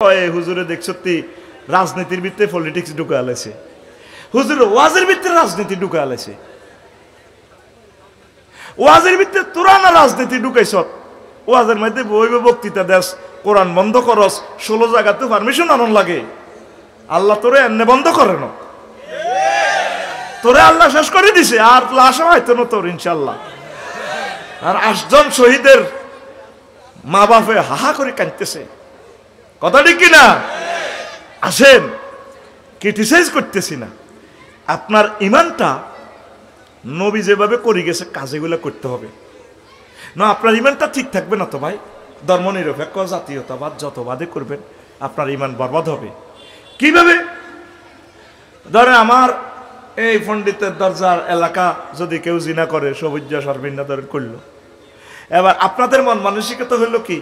হুজুরে দেখছতি রাজনীতির ভিতরে পলিটিক্স ঢুকে আলেছে, হুজুর ওয়াজের ভিতরে রাজনীতি ঢুকে আলেছে, ওয়াজের ভিতরে তোরা না রাজনীতি ঢুকাইছ, ওয়াজের মধ্যে বইবে বক্তৃতা দেশ, কোরআন বন্ধ করস, 16 জায়গাতে পারমিশন আনন লাগে। আল্লাহ তোরে এনে বন্ধ করে না, তোরে আল্লাহ শেষ করে দিছে, আর লাশ হয়তো না তোর ইনশাল্লাহ। আর 8 জন শহীদের মা বাপে হাহা করে কাঁদতেছে, কথা ঠিক কিনা? আসেন, ক্রিটিসাইজ করতেছি না, আপনার ইমানটা নবী যেভাবে করে গেছে কাজেগুলো করতে হবে না। আপনার ইমানটা ঠিক থাকবে না তো ভাই, ধর্মনিরপেক্ষ জাতীয়তাবাদ যতবাদে করবেন আপনার ইমান বরবাদ হবে। কিভাবে? ধরে আমার এই পণ্ডিতের দরজার এলাকা যদি কেউ জিনা করে, সবুজ সরবিন্দা ধরে করলো, এবার আপনাদের মন মানসিকতা হইলো কি?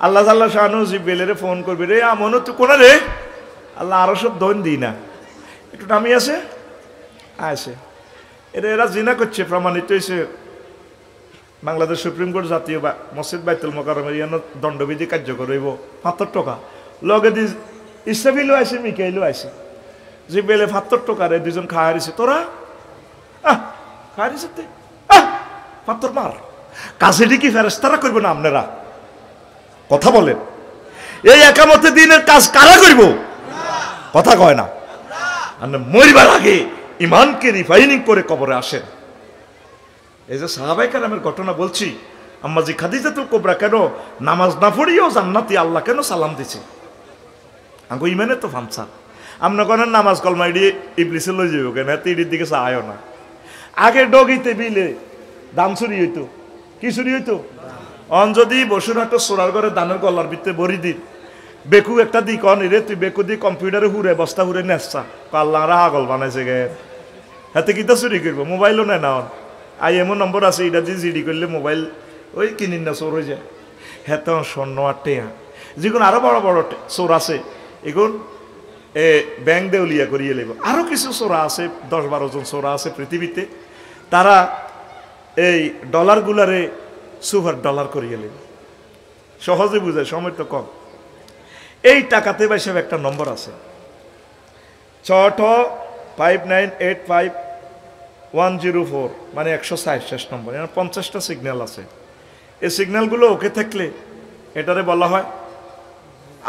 আল্লাহ আল্লাহ শাহানু জিব্রাইলের ফোন করবে, রে আমনও তুই কোনা রে, আল্লাহ আরো সব দন দিই না, একটু নামি আছে আসে, এরা জিনা করছে, প্রমাণিত হয়েছে। বাংলাদেশ সুপ্রিম কোর্ট জাতীয় মসজিদ বাইতুল মোকাররমের ইয়ানো দণ্ডবিধি কার্যকর হইব ৭৫ টাকা, লগে দি ইসরাফিলও আছে, মিকাইলও আছে, জিব্রাইলে ৭৫ টাকারে 2 জন খাওয়া হারিছে, তোরা খাওয়া হারিছে, ৭৫ মার কাজেটি কি ফেরেশতারা করবে না আপনারা? কথা বলেন, এই একামতে দিনের কাজ কারা করব? কথা কয় না। মরিবার আগে ইমানকে রিফাইনিং করে কবরে আসেন। এই যে সাহাবায়ে কেরামের ঘটনা বলছি, আম্মাজি খাদিজাতুল কুবরা কেন নামাজ না পড়িও জান্নাতি আল্লাহ কেন সালাম দিছে? আঙ্গো ইমানে তো ফামসা, আমরা কোন নামাজ কলমা ইডি ইবলিসে লই যাইব কেন, এত ইডির দিকে চায়ও না। আগে ডগিতে বিলে দান চুরি হইতো, কি চুরি হইতো? অন যদি বসুরহাটের সোরার ঘরে দানের গলার ভিতরে বড়ি দিন, বেকু একটা দি কন রে তুই বেকু দি কম্পিউটারে হুরে বস্তা হুরে নেসা, আল্লাহরা আগল বানাইছে গে, হাতে কিতা চুরি করবো? মোবাইলও নেয় না, IMO নম্বর আছে, এটা দিয়ে জিডি করলে মোবাইল ওই কিনিন না চোর হয়ে যায়। হ্যাঁ তো স্বর্ণ আর টেয়া, যেগুলো আরো বড় বড় চোর আছে, এগুলো ব্যাংক দেউলিয়া করিয়ে নেব। আরো কিছু চোরা আছে, 10-12 জন চোরা আছে পৃথিবীতে, তারা এই ডলারগুলারে সুপার ডলার করিয়ে নেব। সহজে বুঝায়, সময় তো কম। এই টাকাতে বাইসব একটা নম্বর আছে, 6585104, মানে 160 শেষ নম্বর, 50টা সিগন্যাল আছে। এই সিগন্যালগুলো ওকে থাকলে এটারে বলা হয়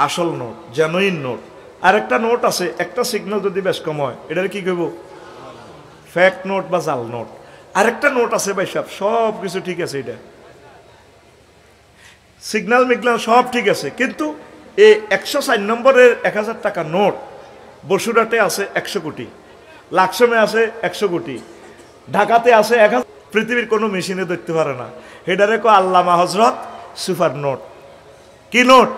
আসল নোট, জেনুইন নোট। আর একটা নোট আছে, একটা সিগন্যাল যদি বেশ কম হয় এটারে কি করব? ফেক নোট বা জাল নোট। আরেকটা নোট আছে ভাই সাহেব, সব কিছু ঠিক আছে, এটা সিগন্যাল মিগন্যাল সব ঠিক আছে, কিন্তু এই 160 নম্বরের 1000 টাকা নোট বসুরহাটে আছে 100 কোটি, লাকসমে আছে 100 কোটি, ঢাকাতে আছে 1000, পৃথিবীর কোনো মেশিনে ধরতে পারে না। হেডারে কো আল্লামা হজরত সুপার নোট। কি নোট?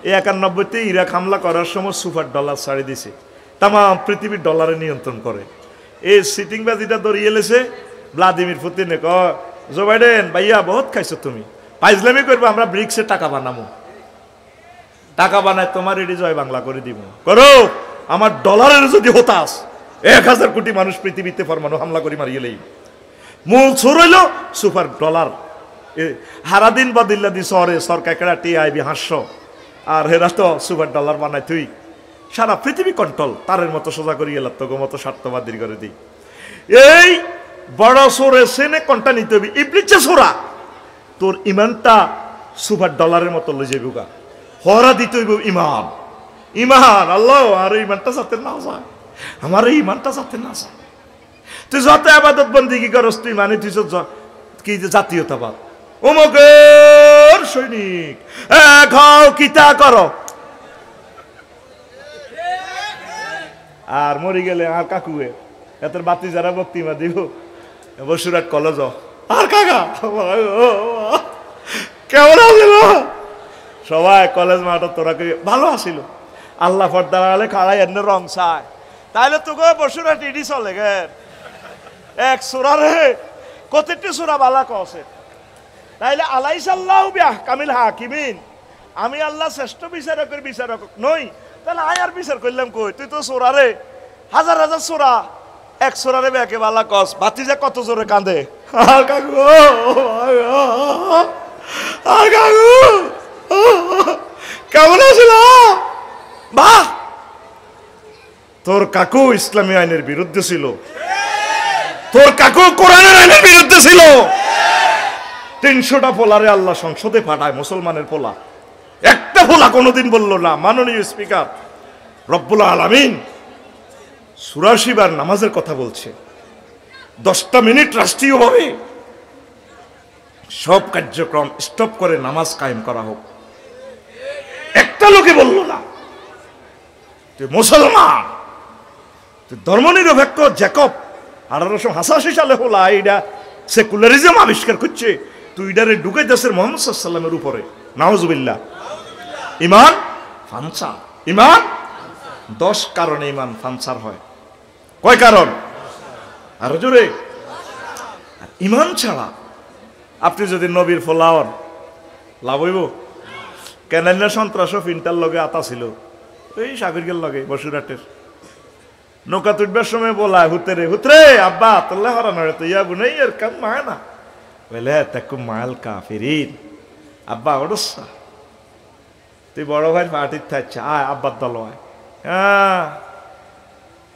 এই 91তে ইরাক হামলা করার সময় সুপার ডলার ছাড়ি দিছে, তাম পৃথিবীর ডলারে নিয়ন্ত্রণ করে। এই সিটিংবাজিটা দরিয়ে লেছে ভ্লাদিমির পুতিনে, ক জো বাইডেন ভাইয়া বহুত খাইছো তুমি, পাইজলামি করবো, আমরা ব্রিক্সে টাকা বানাবো, টাকা বানায় তোমার এটি জয় বাংলা করে দিব, করো আমার ডলারের যদি হতাস 1000 কোটি মানুষ পৃথিবীতে পরমাণু হামলা করে মারিয়েলেই। মূল সুর হইল সুপার ডলার। হারাদিন বদিল্লা দি সরে সরকার কেডা টিআইবি হাস্য, আর হেরা তো সুপার ডলার বানায়, তুই সারা পৃথিবী কন্ট্রোল তারের মতো সোজা করিয়ে এলাম, তোকে মতো স্বার্থবাদীর করে দিই। এই বড় সোরে সেনে কোনটা নিতে হবে? ইবলিসে সোরা, তোর ইমানটা সুপার ডলারের মতো লই যাইব গা, হরা দিতে হইব ইমান। ইমান আল্লাহ, আর ইমানটা যাতে না যায়, আমার এই ইমানটা যাতে না যায়। তুই যত আবাদত বন্দিগি করস, তুই মানে তুই কি জাতীয়তাবাদ, অমুকের সৈনিক, খাও কিতা করো, আর মরি গেলে আর কাকুয়ে এত বাতি যারা বক্তিমা দিব বসুরহাট কলেজ, আর কাকা কেমন আসিল সবাই কলেজ মাঠ, তোরা ভালো আসিল, আল্লাহ ফর্দার আলে খাড়াই এনে রং চায়, তাইলে তোকে বসুরহাট ইডি চলে গে এক সুরারে কতটি সুরা বালা কছে, তাইলে আলাইসাল্লাহ বিআহকামিল হাকিমিন, আমি আল্লাহ শ্রেষ্ঠ বিচারকের বিচারক নই, তাহলে আয় আর বিচার করলাম কই? তুই তো সোরারে হাজার হাজার সোরা, এক সোরারে বেকে বালা কস, ভাতিজা কত জোরে কাঁদে, আর কাকু আর কাকু কেমন আছিল? বাহ, তোর কাকু ইসলামী আইনের বিরুদ্ধে ছিল, তোর কাকু কোরআনের আইনের বিরুদ্ধে ছিল। 300টা পোলারে আল্লাহ সংসদে পাঠায়, মুসলমানের পোলা, একটা পোলা কোনোদিন বলল না মাননীয় স্পিকার রব্বুল আলামিন 84 বার নামাজের কথা বলছে, 10টা মিনিট রাষ্ট্রীয়ভাবে সব কার্যক্রম স্টপ করে নামাজ কায়েম করা হোক। একটা লোকে বলল না। তুই মুসলমান, তুই ধর্মনিরপেক্ষ জ্যাকব 1888 সালে হলা এইটা সেকুলারিজম আবিষ্কার করছে, তুই এটারে ঢুকে দেশের মোহাম্মদ সাল্লাল্লাহু আলাইহি ওয়াসাল্লামের উপরে, নাউজুবিল্লাহ। ইমান ফানসার, ইমান 10 কারণে ইমান ফানসার হয়। কয় কারণ? আরো জোরে। ইমান ছাড়া আপনি যদি নবীর ফলাওয়ার লাভ হইব? কেনান্না সন্ত্রাস ফিনটার লগে আতা ছিল, এই সাগরগের লগে বসুরাটের নৌকা তুটবার সময় বলায় হুতরে, হুতরে আব্বা তোল্লা হরানো তো ইয়া বুনাই এর কাম মায় না বলে তাকু মাল কাফিরিন। আব্বা ওরসা তুই বড় ভাইয়ের পার্টির থাকছে, আয় আব্বার দল আয়। হ্যাঁ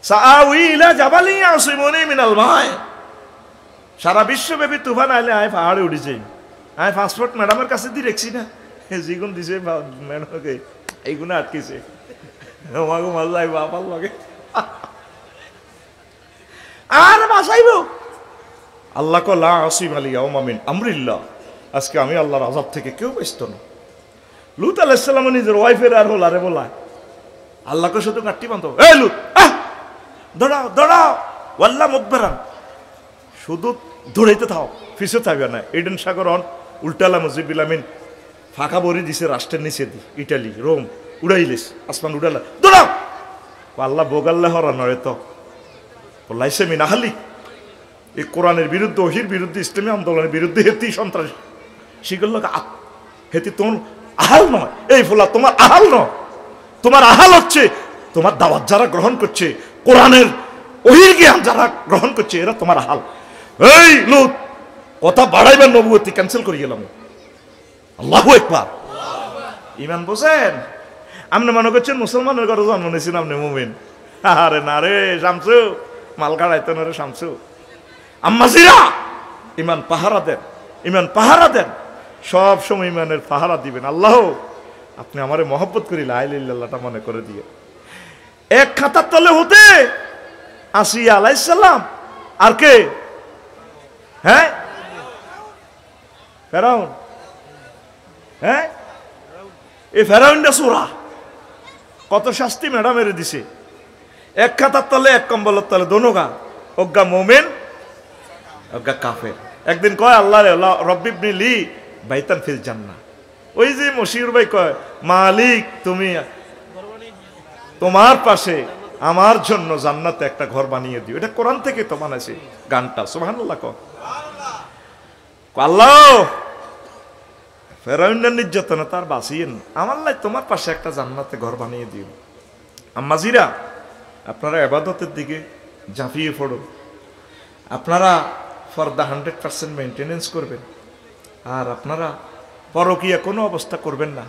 সাআউইলা জাবালি আসিমুনি মিনাল মাই, সারা বিশ্বব্যাপী তুফান আইলে আয় পাহাড়ে উঠেছে। আয় পাসপোর্ট ম্যাডামের কাছে দিয়ে রেখছি না, যেগুন দিছে ম্যাডামকে এইগুলো আটকেছে, আমাকে মাল লাগবে আপার লগে আর বাঁচাইব। আল্লাহ লা আসিম আলী মিন আমরিল্লাহ, আজকে আমি আল্লাহর আযাব থেকে কেউ ব্যস্ত না। লুত আলাইহিস সালাম নিজের ওয়াইফের আর হল আরে বলায় আল্লাহকে শুধু কাট্টি বান্ধব, এই লুত দৌড়াও দৌড়াও, ওয়াল্লা মুকবেরান, শুধু দৌড়াইতে থাও, পিছু থাকবে না। এডেন সাগর অন উল্টালা মুজিবিলামিন ফাঁকা বড়ি দিছে রাষ্ট্রের নিচে দি, ইটালি রোম উড়াইলিস আসমান উড়ালা, দৌড়াও। আল্লাহ বোগাল্লা হরা নয় তো বলাইছে মিনাহালি, এই কোরআনের বিরুদ্ধে, ওহির বিরুদ্ধে, ইসলামী আন্দোলনের বিরুদ্ধে হেতি সন্ত্রাসী শিখল হেতি তোমার আহাল নয়। এই ফোলা তোমার আহাল নয়, তোমার আহাল হচ্ছে তোমার দাওয়াত যারা গ্রহণ করছে, কোরআনের ওহির জ্ঞান যারা গ্রহণ করছে, এরা তোমার আহাল। এই লুত কথা বাড়াইবার নবুয়তি ক্যান্সেল করে গেলাম। আল্লাহু আকবার। ইমান বোঝেন? আপনি মনে করছেন মুসলমানের ঘরে জন্ম নিয়েছেন আপনি মুমিন? আরে না রে শামসু, মাল গাড়াইতেন রে শামসু। আম্মাজিরা ইমান পাহারা দেন, ইমান পাহারা দেন, সব সময় ইমানের পাহারা দিবেন। আল্লাহ আপনি আমারে মহব্বত করি লা ইলাহা ইল্লাল্লাহটা মনে করে দিয়ে। এক খাতার তলে হতে আসিয়া আলাইহিস সালাম আর কে? হ্যাঁ ফেরাউন। হ্যাঁ এই ফেরাউনটা সুরা কত শাস্তি ম্যাডামের দিছে। এক খাতার তলে, এক কম্বলের তলে, দোনোগা অজ্ঞা মোমেন অজ্ঞা কাফের। একদিন কয় আল্লাহ রব্বিবনি লি বাইতান ফিল জান্নাহ। ওই যে মশিউর ভাই কয় মালিক তুমি তোমার পাশে আমার জন্য জান্নাতে একটা ঘর বানিয়ে দিও। এটা কোরআন থেকে তো বানাইছে গানটা, সুবহানাল্লাহ। আল্লাহ ফেরাউনের নির্যাতনে তার বাঁচিয়েন, আমার লাই তোমার পাশে একটা জান্নাতে ঘর বানিয়ে দিও। আম্মাজিরা আপনারা ইবাদতের দিকে ঝাঁপিয়ে পড়ুন, আপনারা ফরদা 100% মেনটেনেন্স করবেন, আর আপনারা পরকীয়া কোনো অবস্থা করবেন না।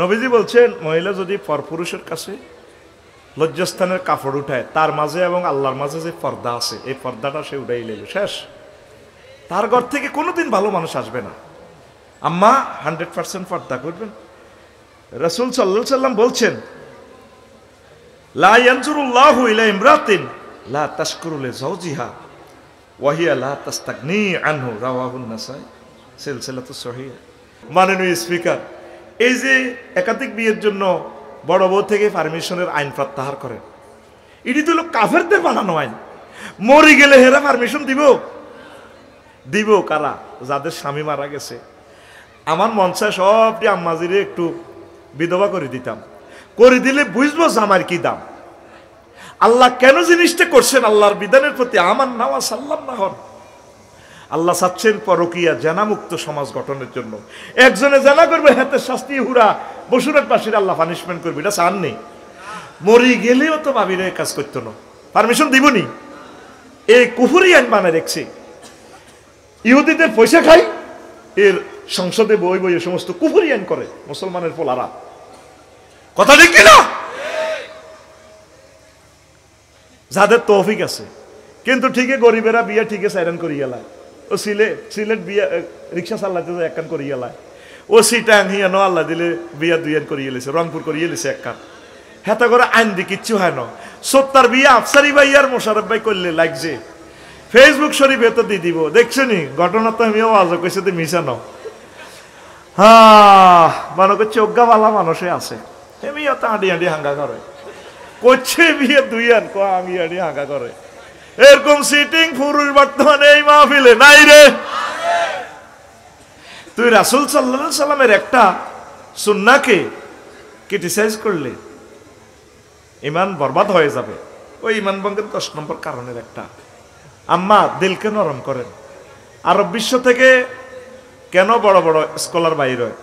নবীজি বলছেন মহিলা যদি পরপুরুষের কাছে লজ্জাস্থানের কাপড় উঠায়, তার মাঝে এবং আল্লাহর মাঝে যে পর্দা আছে, এই পর্দাটা সে উঠাই লেবে শেষ, তার ঘর থেকে কোনোদিন ভালো মানুষ আসবে না। আম্মা 100% পর্দা করবেন। রাসূল সাল্লাল্লাহু আলাইহি সাল্লাম বলছেন লা ইয়ানজুরুল্লাহু ইলা ইমরাতিন লা তাশকুরু লিজাওজিহা ওয়া হিয়া লা তাস্তাগনি আনহু, রাওয়াহুন নাসাই, সিলসিলাতুস সহিহ। মাননীয় স্পিকার, এই যে একাধিক বিয়ের জন্য বড় বউ থেকে পারমিশনের আইন প্রত্যাহার করেন, এটি তো কাফেরদের বানানো আইন। মরে গেলে হেরা পারমিশন দিব? দিব কারা? যাদের স্বামী মারা গেছে। আমার মন চায় সবটি আম্মাজিরে একটু বিধবা করে দিতাম, করে দিলে বুঝবো জামার কি দাম। আল্লাহ কেন জিনিসটা করছেন, আল্লাহর বিধানের প্রতি আমার নাওয়া সাল্লাম না হন। আল্লাহ চাচ্ছেন পরকীয়া জানামুক্ত সমাজ গঠনের জন্য। একজনে জানা করবে হাতে শাস্তি হুরা বসুরাট বাসীর আল্লাহ পানিশমেন্ট করবে, এটা চাননি। মরি গেলেও তো ভাবিরে কাজ করতো না, পারমিশন দিবনি। এই কুফুরি আইন বানায় রেখছে। ইহুদিদের পয়সা খাই, এর সংসদে বই বই সমস্ত কুফুরি আইন করে মুসলমানের পোলারা। কথা ঠিক কিনা? যাদের তৌফিক আছে, কিন্তু ঠিকই গরিবেরা বিয়ে ঠিকই সাইরান করি গেলায়। ও সিলেট বিয়ে রিক্সা চালাতে এক কান করি গেলায়। ও সিটাং হিয়ানো আল্লাহ দিলে বিয়া দুইয়ান করিয়ে লেছে, রংপুর করিয়ে লেছে এক কান। হেতা করে আইন দি কিচ্ছু হয় না। সত্তার বিয়ে আফসারি ভাই আর মোশারফ ভাই করলে লাগছে ফেসবুক শরীফে তো দিয়ে দিব। দেখছো নি ঘটনা তো আমিও আজ কইছে তো মিশানো। হ্যাঁ মনে করছে অজ্ঞাওয়ালা মানুষে আছে, এমনিও তো আঁটি আঁটি হাঙ্গা করে, করছে বিয়ে দুইয়ান কো আমি আঁটি হাঙ্গা করে। এরকম সিটিং পুরুষ বর্তমানে এই মাহফিলে নাই রে। তুই রাসূল সাল্লাল্লাহু আলাইহি সাল্লামের একটা সুন্নাহকে ক্রিটিসাইজ করলে ইমান বরবাদ হয়ে যাবে। ওই ইমান ভঙ্গের 10 নম্বর কারণের একটা। আম্মা দিলকে নরম করেন। আরব বিশ্ব থেকে কেন বড় বড় স্কলার বাইর হয়?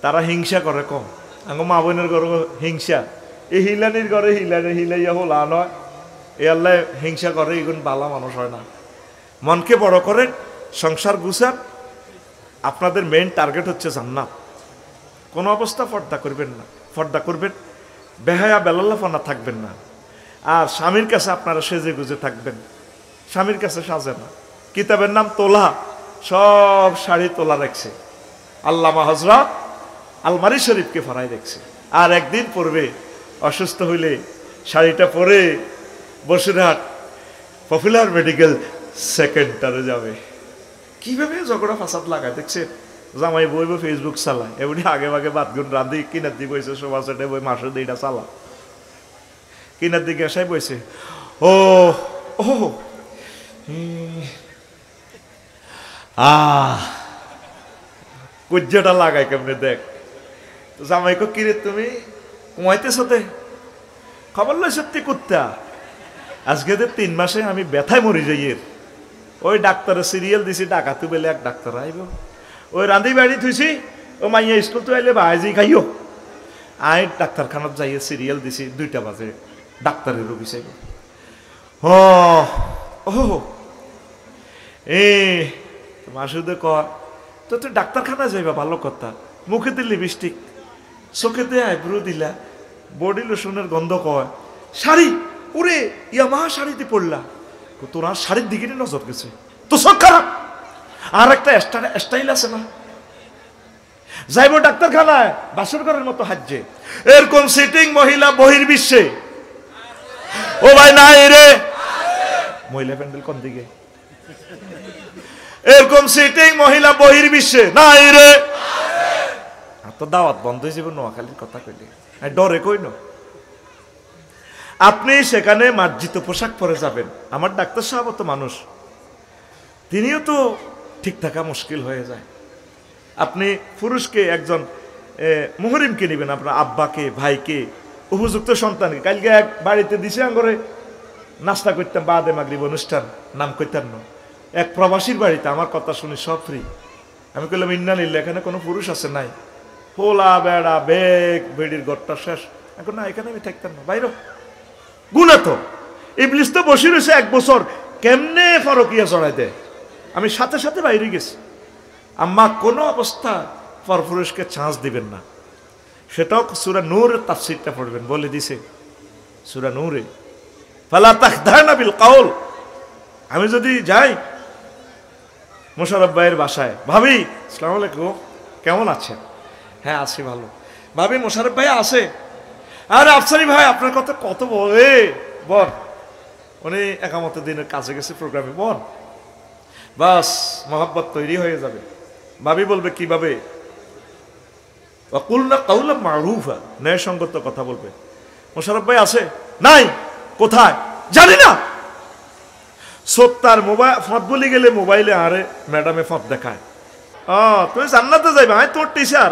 তারা হিংসা করে কম। আঙ্গো মা বোনের ঘরে হিংসা, এই হিলানির ঘরে হিলাইয়া হল নয়, এ আল্লাহ হিংসা করে, এগুন বালা মানুষ হয় না। মনকে বড় করেন, সংসার গুছান। আপনাদের মেইন টার্গেট হচ্ছে জান্নাত। কোনো অবস্থা পর্দা করবেন না, পর্দা করবেন, বেহায়া বেলাল্লাফানা থাকবেন না। আর স্বামীর কাছে আপনারা সেজে গুজে থাকবেন, স্বামীর কাছে সাজে না। কিতাবের নাম তোলা, সব শাড়ি তোলা রাখছে। আল্লামা হযরত আলমারি শরীফকে ফরাই রাখছে। আর একদিন পরবে, অসুস্থ হইলে শাড়িটা পরে বসিরহাট পপুলার মেডিকেল সেকেন্ডারে যাবে। কিভাবে ঝগড়া ফাসাদ লাগায় দেখছেন? জামাই বইব ফেসবুক চালায়, এমনি আগে ভাগে বাতগুন রান্ধি কিনার দিকে বইছে, সোফা সেটে বই মাসে দিটা চালা, কিনার দিকে এসাই বইছে। ও ও কুজ্জাটা লাগাই কেমনে দেখ। জামাইকে কিরে তুমি কমাইতেছ তে? খবর লই সত্যি কুত্তা, আজকে 3 মাসে আমি ব্যথায় মরি যাই। এর ওই ডাক্তারের সিরিয়াল দিছি, ডাকাতু বেলে এক ডাক্তার আইব। ওই রান্ধি বাড়ি থুইছি, ও মাইয়া স্কুল তো আইলে ভাইজি খাইও। আই ডাক্তারখানাত যাইয়ে সিরিয়াল দিছি, 2টা বাজে ডাক্তারের রোগী চাইব। ও এ মাসুদে কয় তো তুই ডাক্তারখানা যাইবা, ভালো কথা। মুখেতে লিপস্টিক, চোখেতে আইব্রো দিলা, বডি লোশনের গন্ধ কয়, শাড়ি ওরে ইয়ামাহা শাড়িতে পড়লা, তোর আর শাড়ির দিকে নজর গেছে, তো চোখ খারাপ। আর একটা স্টাইল আছে না, যাইব ডাক্তারখানায় বাসর ঘরের মতো হাজ্যে। এরকম সিটিং মহিলা বহির্বিশ্বে ও ভাই নাই রে। মহিলা প্যান্ডেল কোন দিকে? এরকম সিটিং মহিলা বহির্বিশ্বে নাই রে। তো দাওয়াত বন্ধ হয়ে যাবে নোয়াখালীর কথা কইলে, ডরে কই না। আপনি সেখানে মার্জিত পোশাক পরে যাবেন। আমার ডাক্তার সাহেব তো মানুষ, তিনিও তো ঠিক থাকা মুশকিল হয়ে যায়। আপনি পুরুষকে একজন মুহরিমকে নেবেন, আপনার আব্বাকে, ভাইকে, উপযুক্ত সন্তানকে। কালকে এক বাড়িতে দিছে আঙ্গরে নাস্তা করতাম, বাদে মাগরিব অনুষ্ঠান, নাম করতাম না, এক প্রবাসীর বাড়িতে। আমার কথা শুনি সব ফ্রি। আমি কইলাম ইন্না লিল্লাহ, এখানে কোনো পুরুষ আছে নাই? হোলা বেড়া বেগ বেড়ির ঘরটা শেষ। এখন না, এখানে আমি থাকতাম না, বাইর গুণা তো। ইবলিস তো বসে রয়েছে 1 বছর, কেমনে ফরকিয়া চড়াই দেয়। আমি সাথে সাথে বাইরে গেছি। আম্মা কোনো অবস্থা পরপুরুষকে চান্স দিবেন না। সেটাও সূরা নূরের তাফসীরটা পড়বেন, বলে দিছে সূরা নূরে, ফালা তাখদানা বিল কাউল। আমি যদি যাই মোশাররফ ভাইয়ের বাসায়, ভাবি আসসালামু আলাইকুম, কেমন আছেন? হ্যাঁ আছি ভালো। ভাবি মোশাররফ ভাই আছে? আরে আফসারি ভাই আপনার কথা কত বলে, বল উনি একামতের দিনের কাজে গেছে প্রোগ্রামে, বল। বাস মহব্বত তৈরি হয়ে যাবে। ভাবি বলবে কিভাবে? ওয়াকুলনা কাউলাম মারুফা, ন্যায়সঙ্গত কথা বলবে। মোশাররফ ভাই আছে? নাই। কোথায়? জানি না। সত্তার মোবাইল ফত বলি গেলে মোবাইলে আরে ম্যাডামে ফত দেখায়। তুমি জান্নাতে যাইবা, আয় তোর টিচার,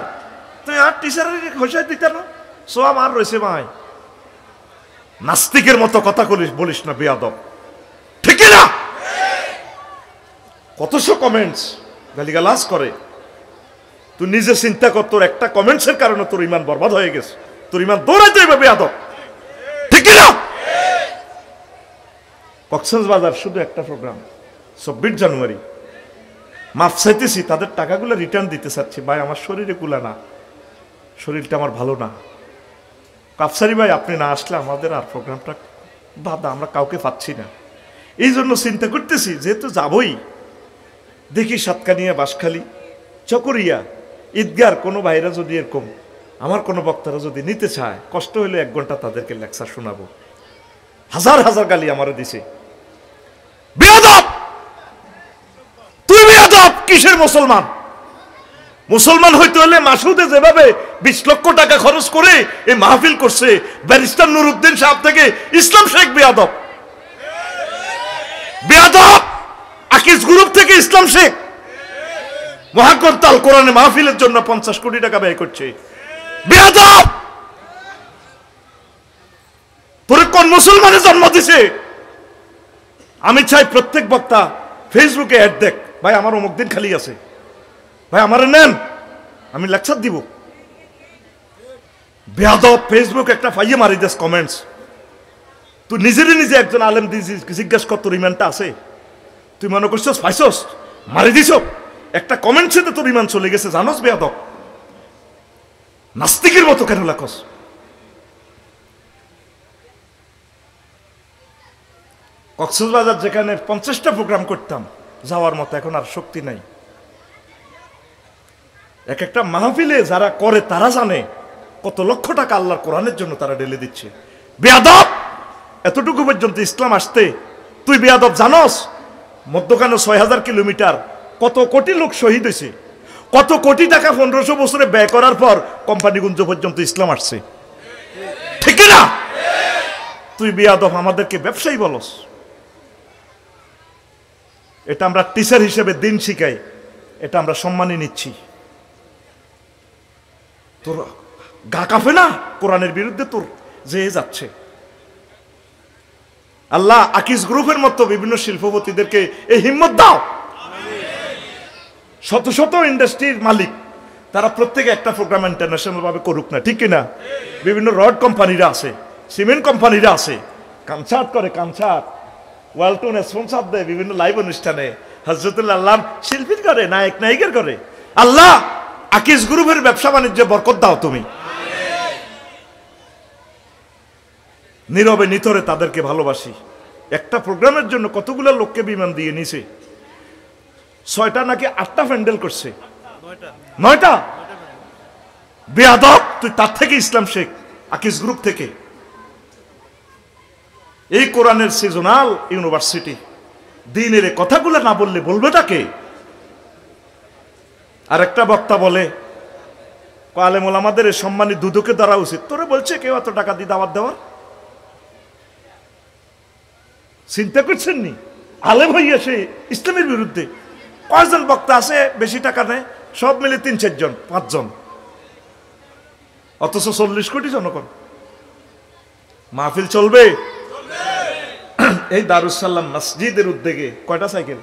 তুমি আর টিচারের ঘোষায় দিতে না, সব আর রয়েছে ভাই। নাস্তিকের মতো কথা বলিস না বেয়াদব, ঠিক না? কতশো কমেন্টস গালিগালাজ করে। তুই নিজে চিন্তা কর, তোর একটা কমেন্টসের কারণে তোর ইমান বরবাদ হয়ে গেছে, তোর ইমান দৌড়াইতে যাইবে বেয়াদব, ঠিক না? কক্সবাজার শুধু একটা প্রোগ্রাম, 26 জানুয়ারি। মাফ চাইতেছি, তাদের টাকাগুলো রিটার্ন দিতে চাচ্ছি। ভাই আমার শরীরে কুলা না, শরীরটা আমার ভালো না, আফসারি ভাই আপনি না আসলে আমাদের আর প্রোগ্রামটা বাধা, আমরা কাউকে পাচ্ছি না। এই জন্য চিন্তা করতেছি যেহেতু যাবই, দেখি সাতকানিয়া, বাঁশখালী, চকরিয়া, ঈদগার কোনো ভাইরা যদি এরকম আমার কোনো বক্তারা যদি নিতে চায়, কষ্ট হলে 1 ঘন্টা তাদেরকে লেকচার শোনাবো। হাজার হাজার গালি আমারে দিছে, বেয়াদব তুই, বেয়াদব কিসের মুসলমান? মুসলমান হইতে হলে মাসুদে যেভাবে 20 লক্ষ টাকা খরচ করে এই মাহফিল করছে, ব্যারিস্টার নুরুদ্দিন সাহেব থেকে ইসলাম শেখ বেয়াদব, বেয়াদব আকিজ গ্রুপ থেকে ইসলাম শেখ মহাকর্তাল কোরআনে মাহফিলের জন্য 50 কোটি টাকা ব্যয় করছে, বেয়াদব। তোরে কোন মুসলমানের জন্ম দিছে? আমি চাই প্রত্যেক বক্তা ফেসবুকে অ্যাড দেখ, ভাই আমার অমুক দিন খালি আছে, ভাই আমারে নেন, আমি লেকচার দিব। বেয়াদব ফেসবুক একটা ফাইয়ে মারি দেস কমেন্টস। তুই নিজেরই নিজে একজন আলেম জিজ্ঞাসা কর তোর ইমানটা আছে? তুই মনে করছিস পাইছস, মারি দিছ, একটা কমেন্ট সাথে তোর ইমান চলে গেছে, জানোস বেয়াদব? নাস্তিকের মতো কেন লেখস? কক্সবাজার যেখানে 50টা প্রোগ্রাম করতাম, যাওয়ার মতো এখন আর শক্তি নাই। এক একটা মাহফিলে যারা করে তারা জানে কত লক্ষ টাকা আল্লাহর কোরআনের জন্য তারা ঢেলে দিচ্ছে। বেয়াদব, এতটুকু পর্যন্ত ইসলাম আসতে তুই বেয়াদব জানোস? মধ্যখানে 6000 কিলোমিটার, কত কোটি লোক শহীদ হয়েছে, কত কোটি টাকা 1500 বছরে ব্যয় করার পর কোম্পানিগঞ্জ পর্যন্ত ইসলাম আসছে, ঠিক না? তুই বেয়াদব আমাদেরকে ব্যবসায়ী বলস। এটা আমরা টিচার হিসেবে দিন শিখাই, এটা আমরা সম্মানই নিচ্ছি। তোর গা কাঁপে না কোরআনের বিরুদ্ধে তোর যে যাচ্ছে? আল্লাহ আকিজ গ্রুপের মতো বিভিন্ন শিল্পপতিদেরকে এই হিম্মত দাও। শত শত ইন্ডাস্ট্রির মালিক, তারা প্রত্যেকে একটা প্রোগ্রাম ইন্টারন্যাশনাল ভাবে করুক না, ঠিক কিনা? বিভিন্ন রড কোম্পানিরা আছে, সিমেন্ট কোম্পানিরা আছে, কনসার্ট করে, কনসার্ট ওয়ালটন স্পন্সর দেয় বিভিন্ন লাইভ অনুষ্ঠানে, হযরতুল আল্লাহ শিল্পীর করে, নায়ক নায়িকার করে। আল্লাহ আকিজ গ্রুপের ব্যবসা বাণিজ্যে বরকত দাও তুমি। নীরবে নিতরে তাদেরকে ভালোবাসি। একটা প্রোগ্রামের জন্য কতগুলো লোককে বিমান দিয়ে নিছে, 6টা নাকি 8টা প্যান্ডেল করছে, 9টা। বেয়াদব তুই তার থেকে ইসলাম শেখ আকিজ গ্রুপ থেকে। এই কোরআনের সিজনাল ইউনিভার্সিটি, দিনের কথাগুলো না বললে বলবেটা কে? আর একটা বক্তা বলে আলেম ওলামাদের সম্মানী দুদকে ধরা উচিত। তোরে বলছে কেউ এত টাকা দিয়ে দাওয়াত দেওয়ার? চিন্তা করছেন নি? আলেম হইয়া সে ইসলামের বিরুদ্ধে। কয়জন বক্তা আছে বেশি টাকা নেয়? সব মিলে 3-4 জন, 5 জন, অথচ 40 কোটি জনগণ। মাহফিল চলবে। এই দারুসালাম মসজিদের উদ্যোগে কয়টা সাইকেল?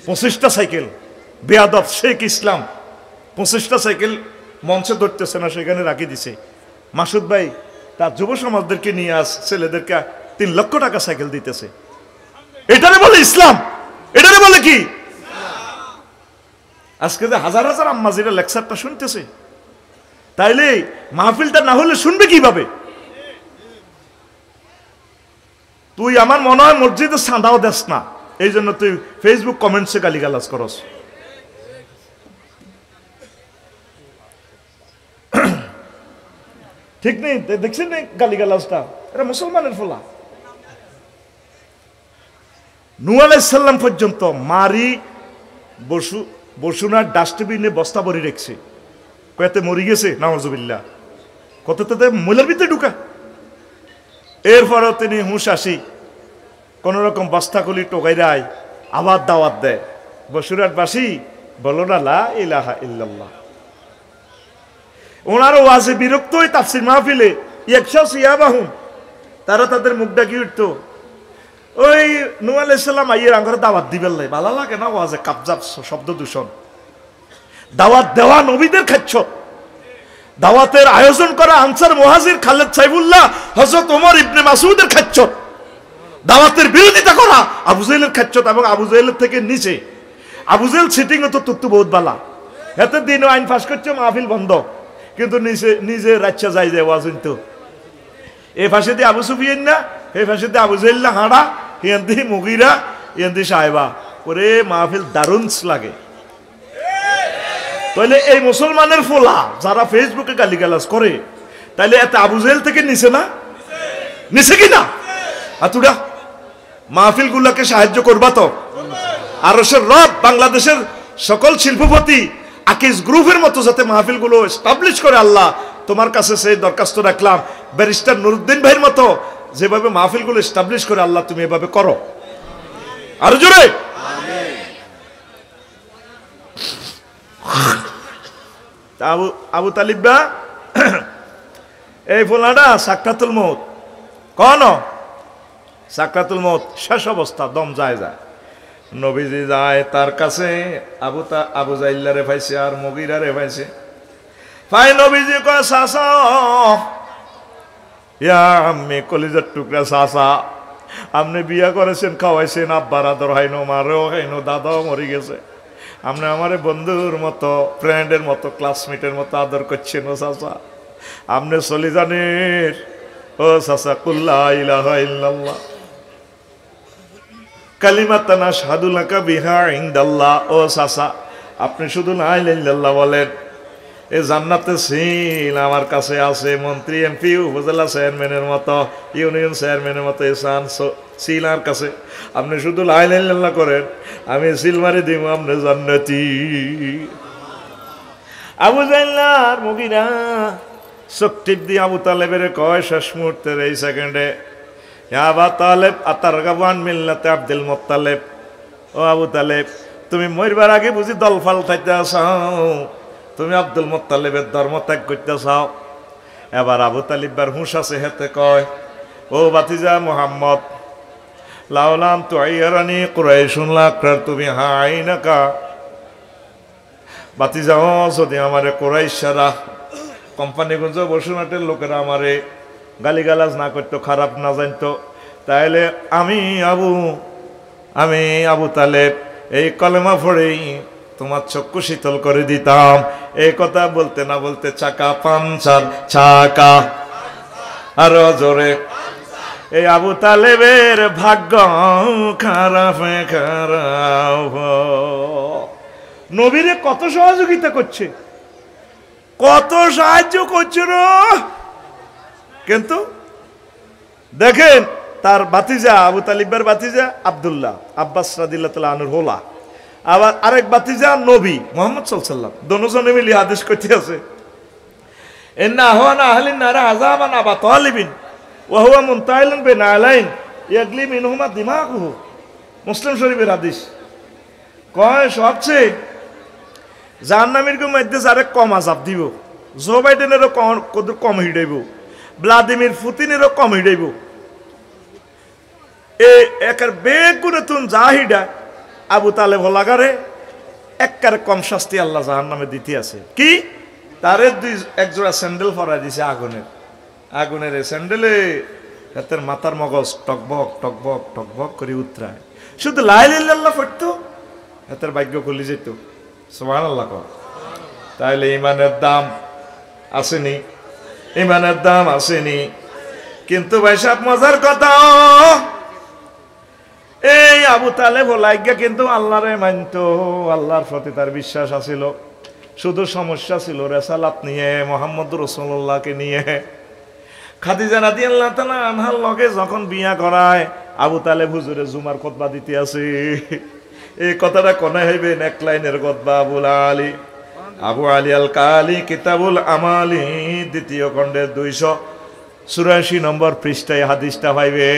25টা সাইকেল। বেয়াদব শেখ ইসলাম 25টা সাইকেল মঞ্চে ধরতেছে না, সেখানে রাখি দিছে। মাসুদ ভাই তার যুব সমাজদেরকে নিয়ে ছেলেদেরকে 3 লক্ষ টাকা সাইকেল দিতেছে। এটারে বলে ইসলাম? এটারে বলে কি? আজকে যে হাজার হাজার আম্মাজিরা লেকচারটা শুনতেছে, তাইলে মাহফিলটা না হলে শুনবে কিভাবে? তুই আমার মনে হয় মসজিদে চাঁদাও দেস না, এই জন্য তুই ফেসবুক কমেন্টসে গালিগালাজ করস। ঠিক নেই? দেখছেন গালিগালাজটা? এটা মুসলমানের ফলা। নূহ আলাইহিস সালাম পর্যন্ত মারি বসুনার ডাস্টবিনে বস্তা ভরি রেখেছে, কয়েতে মরি গেছে নাউজুবিল্লাহ, কত তাতে মূলের ভিতরে ঢুকা। এরপরও তিনি হুঁশ আসি কোন রকম বস্তাগুলি টোকাইরায় আবার দাওয়াত দেয়, বসুরাটবাসী বলো না লা ইলাহা ইল্লাল্লাহ। ওনারও ওয়াজে বিরক্ত হয়ে তাফসীর মাহফিলে তারা তাদের মুখ ডাকি উঠত, ওই নূহ আলাইহিস সালাম আইয়ের আঙ্গরে দাওয়াত দিবেন লাই, ভালো লাগে না ওয়াজে কাবজাব শব্দ দূষণ। দাওয়াত দেওয়া নবীদের খাচ্ছ, দাওয়াতের আয়োজন করা আনসার মুহাজির খালেদ সাইফুল্লাহ হযরত ওমর ইবনে মাসউদের খাচ্ছ, দাওয়াতের বিরোধিতা করা আবু জাহেলের খাচ্ছ, এবং আবু জাহেলের থেকে নিচে আবু জাহেল সিটিং হতো তুত্তু বহুত বালা, এত দিন আইন পাস করছে মাহফিল বন্ধ, কিন্তু নিজে রাচ্চা যাই যায় ওয়াজ তো এই পাশে দিয়ে আবু সুফিয়ান না, এই পাশে দিয়ে আবু জাহেল না হাঁড়া, ইয়ান্তি মুগিরা, ইয়ান্তি সাহেবা, ওরে মাহফিল দারুণ লাগে। তাহলে এই মুসলমানের ফোলা যারা ফেসবুকে গালিগালাজ করে, তাইলে এত আবু জাহেল থেকে নিছে না, নিছে কিনা? আতুডা মাহফিল গুলাকে সাহায্য করবা তো। আরশের রব বাংলাদেশের সকল শিল্পপতি আকিজ গ্রুপের মতো যাতে মাহফিল গুলো এস্টাবলিশ করে, আল্লাহ তোমার কাছে সেই দরখাস্ত রাখলাম। ব্যারিস্টার নুরুদ্দিন ভাইয়ের মতো যেভাবে মাহফিল গুলো এস্টাবলিশ করে, আল্লাহ তুমি এভাবে করো। আর জোরে আবু তালিব বা এই ফোলাটা সাকরাতুল মউত, কোন সাকরাতুল মউত, শেষ অবস্থা, দম যায় যায়। নবীজি যায় তার কাছে, আবু জাইল্লারে পাইছে আর মুগিরারে পাইছে। ভাই নবীজি কয় চাচা, ইয়া আম্মি কলিজার টুকরা চাচা, আপনি বিয়া করেছেন, খাওয়াইছেন, আব্বার আদর হাইনো, মারেও হাইনো, দাদাও মরে গেছে, আপনি আমার বন্ধুর মতো, ফ্রেন্ডের মতো, ক্লাসমেটের মতো আদর করছেন। ও চাচা আপনি চলে জানেন, ও চাচা কুল্লা ইলাহা ইল্লাল্লাহ কালিমাতান আশহাদু লাকা বিহা ইনদাল্লাহ। ও চাচা আপনি শুধু লা ইলাহা ইল্লাল্লাহ বলেন, এই জান্নাতে সিল আমার কাছে আছে, মন্ত্রী এমপি উপজেলা চেয়ারম্যানের মতো, ইউনিয়ন চেয়ারম্যানের মতো এসান সিল আমার কাছে, আপনি শুধু লা ইলাহা ইল্লাল্লাহ করেন, আমি সিল মারি দিব, আপনি জান্নাতি। আবু জাইল্লার মুগিরা চোখ টিপ দিয়ে আবু তালেবের কয় শেষ মুহূর্তের এই সেকেন্ডে, আবা তালেব আতারগাবান মিল্লাতে আব্দুল মুত্তালিব। ও আবু তালেব তুমি মরবার আগে বুঝি দলফাল খাইতে চাও, তুমি আব্দুল মুত্তালিবের ধর্ম ত্যাগ করতে চাও। এবার আবু তালিবার হুঁশ আছে, হেতে কয়, ও বাতিজা মুহাম্মদ, লাউলাম তুআইরানি কুরাইশুন লাকরাতুবি হাইনাকা। বাতিজা ও যদি আমারে কুরাইশরা, কোম্পানিগঞ্জ বসুনাটের লোকেরা আমারে গালিগালাজ না করতো, খারাপ না জানতো, তাহলে আমি আবু তালেব এই কলেমা পড়েই তোমার চক্ষু শীতল করে দিতাম। এই কথা বলতে না বলতে চাকা পাঞ্চার, চাকা আরো জোরে। এই আবু তালেবের ভাগ্য খারাপ খারাপ, নবীরে কত সহযোগিতা করছে, কত সাহায্য করছে না। কিন্তু দেখেন তার বাতিজা, আবু তালিবের বাতিজা আব্দুল্লাহ, আব্বাস রাদিয়াল্লাহু তাআলা আনহুর হোলা, আবার আরেক বাতিজা নবী মুহাম্মদ সাল্লাল্লাহু আলাইহি ওয়াসাল্লাম, দুজনে মিলে আদেশ করতে আছে, ইন্না আহওয়ানা আহলিন নার আযাবান আবা তালিবিন ওয়া হুয়া মুনতাইলুন বিনালাইন ইয়াগলি মিনহুমা দিমাগুহু। মুসলিম শরীফের হাদিস। কয় সবচেয়ে জাহান্নামীর মধ্যে যারে কম আযাব দিব, জো বাইডেনেরও কম হিডাইব, ভ্লাদিমির পুতিনেরও কম হিডাইব, এই একার বেগুনে তুন জাহিডা আবু তালেব লাগারে একবার কম শাস্তি আল্লাহ জাহান্নামে দিতে আছে। কি তারে এক জোড়া স্যান্ডেল পরাই দিছে আগুনের স্যান্ডেলে, এতের মাথার মগজ টকবক টকবক টকবক করে উতরায়। শুধু লা ইলাহা ইল্লাল্লাহ পড়তো, এতের ভাগ্য খুলে যেত। সুবহানাল্লাহ। তাইলে ইমানের দাম আসেনি, ইমানের দাম আসেনি। কিন্তু ভাই সাহেব মজার কথা, এই আবু তালেব লাইগা কিন্তু আল্লাহরে মানতো, আল্লাহর প্রতি তার বিশ্বাস আছিল। শুধু সমস্যা ছিল রেসালাত নিয়ে, মুহাম্মদ রাসূলুল্লাহকে নিয়ে। খাদিজা রাদিয়াল্লাহু তাআলা আনহার লগে যখন বিয়া করায়, আবু তালেব হুজুরে জুমার খুতবা দিতে আছে। এই কথাটা কোনে হইবেন, এক লাইনের খুতবা। আবু আলী আল কালি কিতাবুল আমালি দ্বিতীয় খণ্ডের 284 নম্বর পৃষ্ঠায় হাদিসটা পাইবে।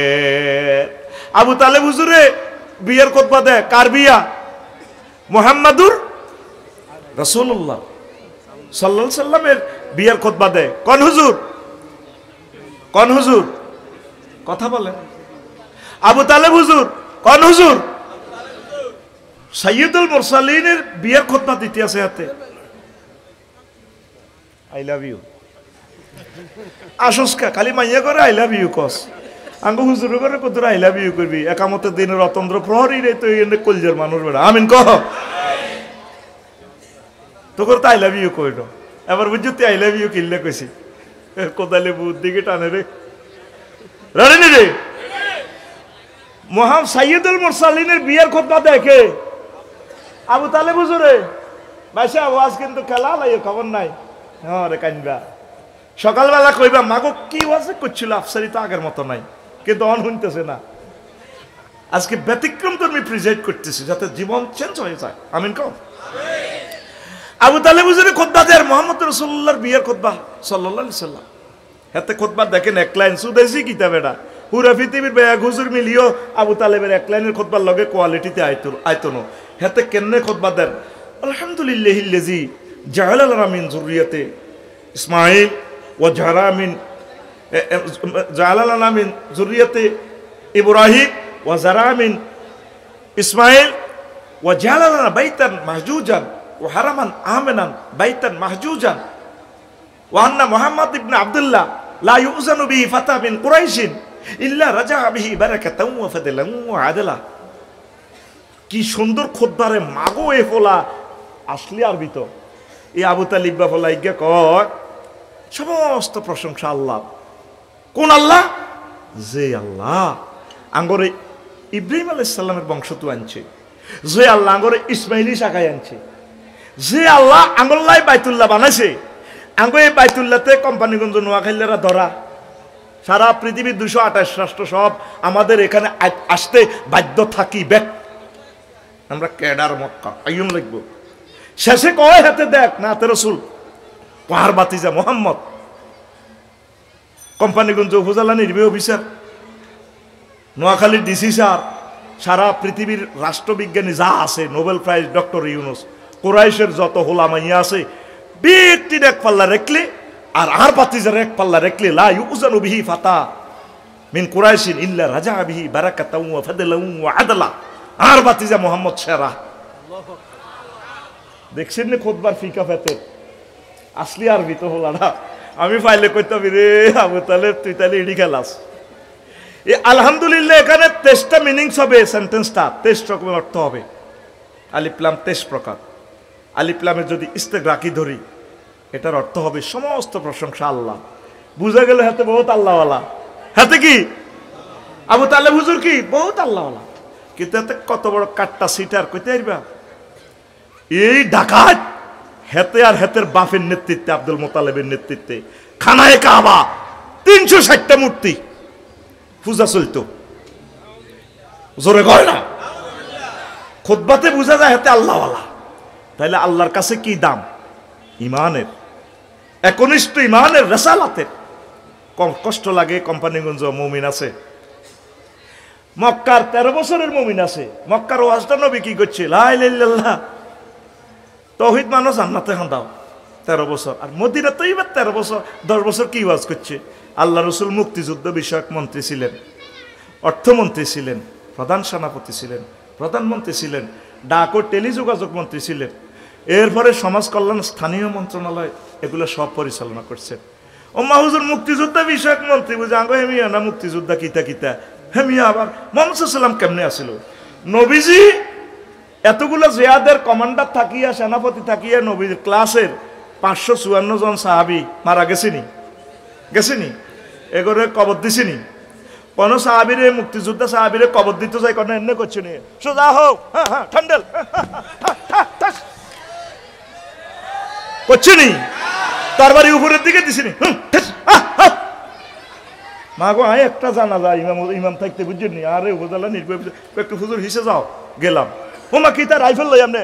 আবু তালেব হুজুরে বিয়ের খুতবা দেয়, কার বিয়া? মুহাম্মাদুর রাসূলুল্লাহ সাল্লাল্লাহু আলাইহি সাল্লামের বিয়ের খুতবা দেয়। কোন হুজুর? কোন হুজুর? কথা বলেন। আবু তালেব হুজুর কোন হুজুর? সাইয়্যিদুল মুরসালিনের বিয়ের খুতবা দিতে আছে হাতে। আই লাভ ইউ আসুসকা খালি মাইয়া করে আই লাভ ইউ কস, আঙ্গু হুজুর করে কত আই লাভ ইউ করবি। একামতের দিনের অতন্ত্র প্রহরী রে, তো এনে কলজের মানুষ বেড়া আমিন কহ তো করতে আই লাভ ইউ কইল। এবার বুঝতে আই লাভ ইউ কিল্লে কইছি কোদালে বুধ দিকে টানে রে রানি রে মোহাম্মদ সাইয়্যিদুল মুরসালিনের বিয়ের খুতবা দেখে আবু তালেব হুজুরে ভাইসা আওয়াজ কিন্তু খেলা লাই খবর নাই হ্যাঁ রে কানবা সকালবেলা কইবা মাগো কি ওয়াজে করছিল আফসারি তো আগের মতো নাই কিন্তু অন শুনতেছে না আজকে ব্যতিক্রম তো আমি প্রেজেন্ট করতেছি যাতে জীবন চেঞ্জ হয়ে যায় আমিন কও আবু তালেব হুজুরের খুতবা দেয় মুহাম্মদ রাসূলুল্লাহর বিয়ের খুতবা সাল্লাল্লাহু আলাইহি সাল্লাম হাতে খুতবা দেখেন এক লাইন সুদেশি কিতাবেডা পুরা পৃথিবীর বেয়াগ হুজুর মিলিও আবু তালেবের এক লাইনের খুতবার লগে কোয়ালিটিতে আইতনো হাতে কেমনে খুতবা দেন আলহামদুলিল্লাহিল্লাযী জাআলা লানা মিন যুররিয়াতি ইসমাঈল ওয়া জাআলা লানা মিন যুররিয়াতি ইব্রাহিম ওয়া যারা মিন ইসমাঈল ওয়া জাআলা লানা বাইতান মাহজুজান ওয়া হারামান আমিনান বাইতান মাহজুজান ওয়া আন্না মুহাম্মদ ইবনে আব্দুল্লাহ লা ইউযানু বিহি ফাতা মিন কুরাইশিন ইল্লা রাজা বিহি বারাকাতাও ওয়া ফাদলাও ওয়া আদলা কি সুন্দর খুতবারে মাগো এ ফলা আসলি আরবি তো এই আবু তালিব বা ফলা ইজ্ঞা কয় সমস্ত প্রশংসা আল্লাহ কোন আল্লাহ যে আল্লাহ আঙ্গরে ইব্রাহিম আলাইহিস সালামের বংশ তো আনছে যে আল্লাহ আঙ্গরে ইসমাইলি শাখায় আনছে যে আল্লাহ আঙ্গল্লাই বাইতুল্লাহ বানাইছে আঙ্গ এই বাইতুল্লাহতে কোম্পানিগঞ্জ নোয়াখালীরা ধরা সারা পৃথিবীর 228 রাষ্ট্র সব আমাদের এখানে আসতে বাধ্য থাকিবে আমরা কেডার মক্কা আইয়ুম লিখব শেষে কয় হাতে দেখ না তে রাসূল পাহাড় বাতিজা মোহাম্মদ কোম্পানিগঞ্জ উপজেলা নির্বাহী অফিসার নোয়াখালীর ডিসি স্যার সারা পৃথিবীর রাষ্ট্রবিজ্ঞানী যা আছে নোবেল প্রাইজ ডক্টর ইউনুস কুরাইশের যত হোলামাইয়া আছে ব্যক্তির এক পাল্লা রেখলে আর বাতিজার এক পাল্লা রেখলে লা ইউযানু বিহি ফাতা মিন কুরাইশিন ইল্লা রাজা বিহি বারাকাতাও ওয়া ফাদলাও ওয়া আদলা আর বাতিজা মোহাম্মদ সেরা দেখছেন না খুতবার ফিকা ফেতে আসলি আরবি তো হলা না আমি ফাইলে কইতাম রে আবু তালেব তুই তাহলে ইডি খেলাস এই আলহামদুলিল্লাহ এখানে 23টা মিনিংস হবে সেন্টেন্সটা 23 রকমের অর্থ হবে আলিফ লাম 23 প্রকার আলিফ লামের যদি ইস্তেগরাকি ধরি এটার অর্থ হবে সমস্ত প্রশংসা আল্লাহ বুঝা গেল হাতে বহুত আল্লাহওয়ালা হাতে কি আবু তালেব হুজুর কি বহুত আল্লাহওয়ালা কিন্তু এতে কত বড় কাটটা সিটার কইতে পারবা এই ডাকাত হেতে আর হেতের বাপের নেতৃত্বে আব্দুল মোতালেবের নেতৃত্বে খানায়ে কাবা 360টা মূর্তি পূজা চলতো জোরে কয় না খুতবাতে বুঝা যায় হেতে আল্লাহওয়ালা তাহলে আল্লাহর কাছে কি দাম ইমানের একনিষ্ঠ ইমানের রেসালাতের কম কষ্ট লাগে কোম্পানিগঞ্জ মুমিন আছে মক্কার 13 বছরের মুমিন আছে মক্কার ওয়াজটা নবী কি করছে লা ইলাহা ইল্লাল্লাহ তাওহীদ মানো জান্নাতে দাও 13 বছর আর মদিনা তো এবার 13 বছর 10 বছর কি ওয়াজ করছে আল্লাহ রাসূল মুক্তিযুদ্ধ বিষয়ক মন্ত্রী ছিলেন অর্থমন্ত্রী ছিলেন প্রধান সেনাপতি ছিলেন প্রধানমন্ত্রী ছিলেন ডাক ও টেলিযোগাযোগ মন্ত্রী ছিলেন এরপরে সমাজ কল্যাণ স্থানীয় মন্ত্রণালয় এগুলো সব পরিচালনা করছেন ওম্মা হুজুর মুক্তিযোদ্ধা বিষয়ক মন্ত্রী বুঝে আঙ্গ হেমিয়া না মুক্তিযোদ্ধা কিতা কিতা হেমিয়া আবার মুহাম্মদ সাল্লাল্লাহু আলাইহি ওয়াসাল্লাম কেমনে আসিল নবীজি এতগুলো জিয়াদের কমান্ডার থাকিয়া সেনাপতি থাকিয়া নবীর ক্লাসের 554 জন সাহাবী মারা গেছেনি এগরে কবর দিছিনি কোন সাহাবীরে মুক্তিযোদ্ধা সাহাবীরে কবর দিতে যায় কোন এনে করছে নি সোজা হোক হ্যাঁ ঠান্ডেল করছে নি তার বাড়ি উপরের দিকে দিছিনি মা গো আয় একটা জানা যায় ইমাম থাকতে বুঝছেন নি আরে উপজেলা নির্বাহী একটু হুজুর হিসে যাও গেলাম ওমা কি তার রাইফেল লই আমনে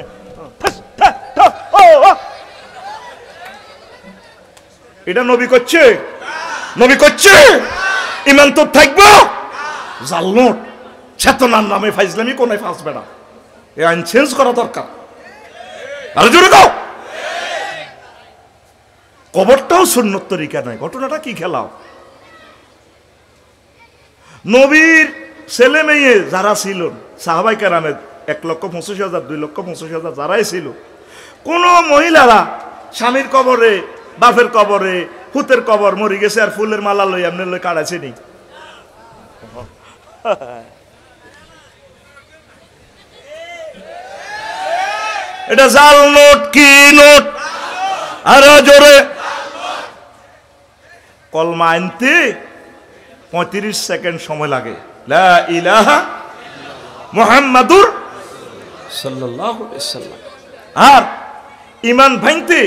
এটা নবী করছে ইমান তো থাকবো জালনোট চেতনার নামে ফাইজলামি কোনায় ফাঁসবে না এই আইন চেঞ্জ করা দরকার আর জোরে কও কবরটাও সুন্নত তরিকা নয় ঘটনাটা কি খেলাও নবীর ছেলে মেয়ে যারা ছিল সাহাবায়ে কেরামের 1,25,000 2,25,000 যারাই ছিল কোন মহিলারা স্বামীর কবরে বাপের কবরে হুতের কবর মরি গেছে আর ফুলের মালা লই আমনে লই কাড়াছে নি এটা জাল নোট কি নোট আরো জোরে। কলমা আনতে 35 সেকেন্ড সময় লাগে। লা ইলাহা মুহাম্মাদুর সাল্লাল্লাহু আলাইহি ওয়াসাল্লাম। আর ঈমান ভাঙতে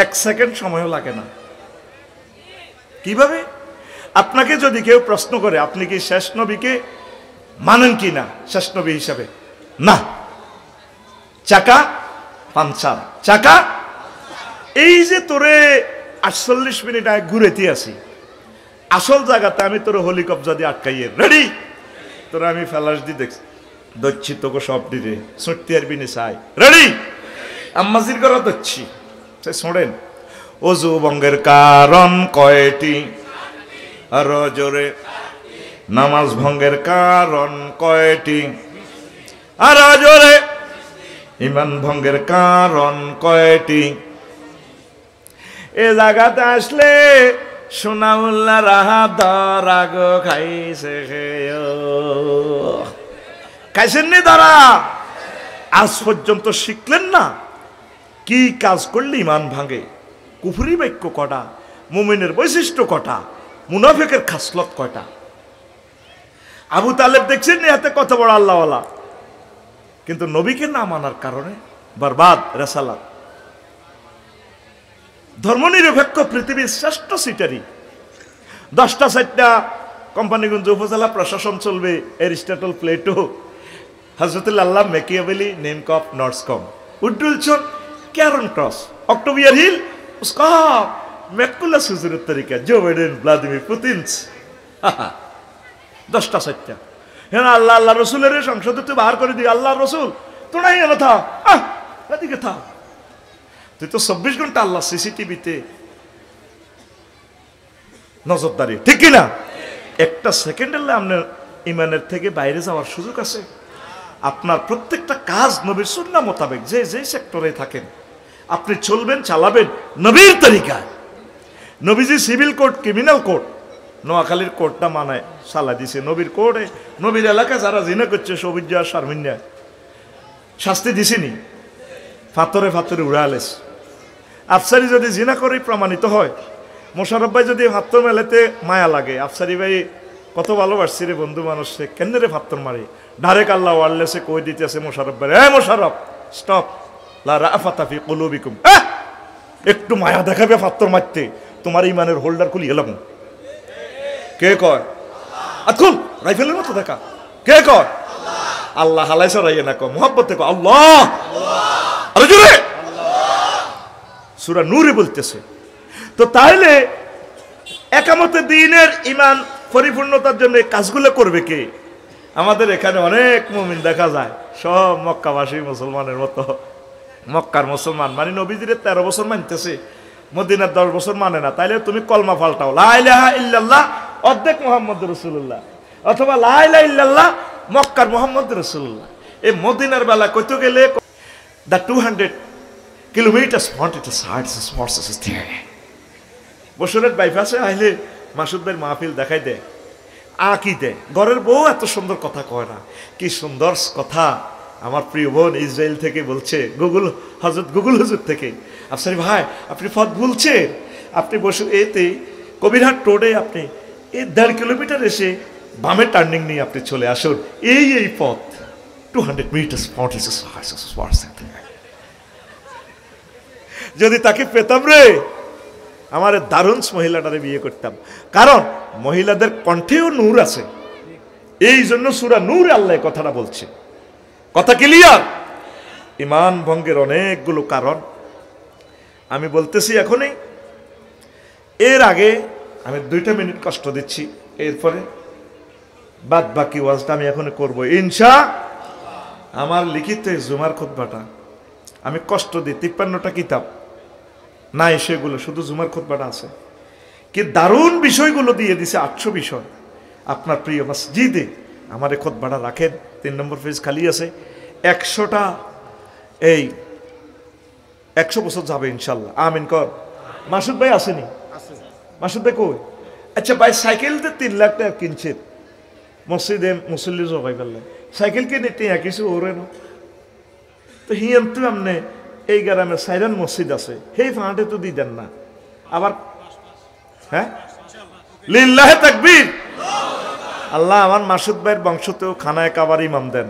1 সেকেন্ড সময়ও লাগে না। কিভাবে? আপনাকে যদি কেউ প্রশ্ন করে আপনি কি শেষ নবীকে মানেন কি না শেষ নবী হিসাবে? না। চাকা পাঞ্চার, চাকা। এই যে তোরে 48 মিনিট আগে ঘুরেতে আসি, আসল জায়গাতে আমি তোর হেলিকপ্টার দিয়ে আটকাইয়ে রেডি, তোরা আমি ফেলাস দি দেখছি দচ্ছি তোকে সব দিলে ছুটতে আরবি নি চাই রেডি, আম্মাজির করা দচ্ছি শোনেন। অজু ভঙ্গের কারণ কয়টি? আরো জোরে। নামাজ ভঙ্গের কারণ কয়টি? আরো জোরে। ঈমান ভঙ্গের কারণ কয়টি? এ জায়গাতে আসলে সোনাউল্লাহ রাহা দরাগ খাইছে, খাইছেন নি দাঁড়া? আজ পর্যন্ত শিখলেন না কি কাজ করলে ঈমান ভাঙে? কুফরি বাক্য কটা? মুমিনের বৈশিষ্ট্য কটা? মুনাফিকের খাসলত কয়টা? আবু তালেব দেখছেন নি হাতে কত বড় আল্লাহওয়ালা, কিন্তু নবীকে না মানার কারণে বরবাদ রেসালাত। ধর্মনিরপেক্ষ পৃথিবীর শ্রেষ্ঠ সিটারি। 10টা 4টা কোম্পানিগঞ্জ উপজেলা প্রশাসন চলবে, এরিস্টটল, প্লেটো, হযরতুল আল্লাহ, মেকিয়াভেলি, নেমকপ, নর্সকম, উডুলসন, ক্যারন ক্রস, অক্টোবিয়ার হিল, उसका मैकुलस हुजूरेर तरीका, जो बाइडेन, व्लादिमिर पुतिन। 10টা 4টা হ্যাঁ আল্লাহ আল্লাহ রসুলের সংসদে তুই বাহার করে দিই, আল্লাহ রসুল তো নাই এনে থা, এদিকে থা। তুই তো 24 ঘন্টা আল্লাহ সিসিটিভিতে নজরদারি, ঠিক কিনা? একটা সেকেন্ডের আপনার ইমানের থেকে বাইরে যাওয়ার সুযোগ আছে। আপনার প্রত্যেকটা কাজ নবীর সুন্নাহ মোতাবেক যে যে সেক্টরে থাকেন আপনি চলবেন, চালাবেন নবীর তরিকায়। নবীজি সিভিল কোড, ক্রিমিনাল কোড, নোয়াখালীর কোর্টটা মানায় সালা দিছে নবীর কোর্টে। নবীর এলাকা যারা জিনা করছে সবিজ্ঞা শারমিন্যা শাস্তি দিছিনি, ফাতরে ফাতরে উড়ালেস। আফসারি যদি জিনা করে প্রমাণিত হয়, মোশারফ ভাই যদি ফাত্তর মেলাতে মায়া লাগে, আফসারি ভাই কত ভালোবাসছি রে বন্ধু মানুষ, সে কেন রে ফাত্তর মারে? ডাইরেক্ট আল্লাহ ওয়ারলেসে কই দিতেছে মোশারফ ভাই, হ্যাঁ মোশারফ স্টপ, লা রাফাতা ফি কুলুবিকুম, একটু মায়া দেখাবে ফাত্তর মারতে, তোমার ইমানের হোল্ডার খুলি গেলাম। কে কয়? আকুল রাইফেলের মতো দেখা। কে কয়? আল্লাহ। হালাইছ রাইয়ে না কয়, মুহাব্বতে কয় আল্লাহ। আরে জোরে সূরা নূরে বলতেছে। তো তাহলে একামতে দ্বীনের ঈমান পরিপূর্ণতার জন্য কাজগুলো করবে কে? আমাদের এখানে অনেক মুমিন দেখা যায় সব মক্কাবাসী মুসলমানের মতো। মক্কার মুসলমান মানে নবীজির 13 বছর মানতেছে, মদিনার 10 বছর মানে না। তাইলে তুমি কলমা পাল্টাও, লা ইলাহা ইল্লাল্লাহ অর্ধেক মুহাম্মদুর রাসূলুল্লাহ, অথবা লা ইলাহা ইল্লাল্লাহ মক্কার মুহাম্মদুর রাসূলুল্লাহ। এই মদিনার বেলা কইতে গেলে the 200 kilometers quantities hearts forces is there. বসুরের বাইপাসে আইলে মাসুদ ভাইয়ের মাহফিল দেখাই দেয়, আঁকি দেয়। ঘরের বউ এত সুন্দর কথা কয় না, কি সুন্দর কথা। আমার প্রিয় বোন ইসরায়েল থেকে বলছে, হযরত গুগল হুজুর থেকে, আফসারি ভাই আপনি পথ ভুলছেন, আপনি বসে এতে কবিরহাট রোডে আপনি এই 1.5 কিলোমিটার এসে বামে টার্নিং নিয়ে আপনি চলে আসুন, এই পথ 200 meters 40 যদি তাকে পেতাম রে, আমার দারুণ মহিলাটারে বিয়ে করতাম। কারণ মহিলাদের কণ্ঠেও নূর আছে, এই জন্য সূরা নূরে আল্লাহ কথাটা বলছে। কথা ক্লিয়ার? ঈমান ভঙ্গের অনেকগুলো কারণ আমি বলতেছি এখনই। এর আগে আমি 2টা মিনিট কষ্ট দিচ্ছি, এরপরে বাদ বাকি ওয়াজটা আমি এখন করব ইনশাআল্লাহ। আমার লিখিত জুমার খুতবাটা আমি কষ্ট দিই, 53টা কিতাব নাই সেগুলো, শুধু জুমার খুতবাটা আছে। কি দারুণ বিষয়গুলো দিয়ে দিছে, 800 বিষয়। আপনার প্রিয় মসজিদে আমার এই খুতবাটা রাখেন, 3 নম্বর পেজ খালি আছে। 100টা এই 100 বছর যাবে ইনশাল্লাহ, আমিন কর। মাসুদ ভাই আসেনি? মাসুদ ভাই কই? আচ্ছা ভাই সাইকেল দিয়ে 3 লাখ টাকা কিনছে মসজিদে, মুসল্লি জবাই ফেললে সাইকেল কিনে টিয়া কিছু ওরে না, তো হিয়ান তো আমনে এই গ্রামে সাইরান মসজিদ আছে, সেই ফাঁটে তো দিতেন না। আবার হ্যাঁ, লিল্লাহে তাকবীর। আল্লাহ আমার মাসুদ ভাইয়ের বংশতেও খানায় কাবার ইমাম দেন,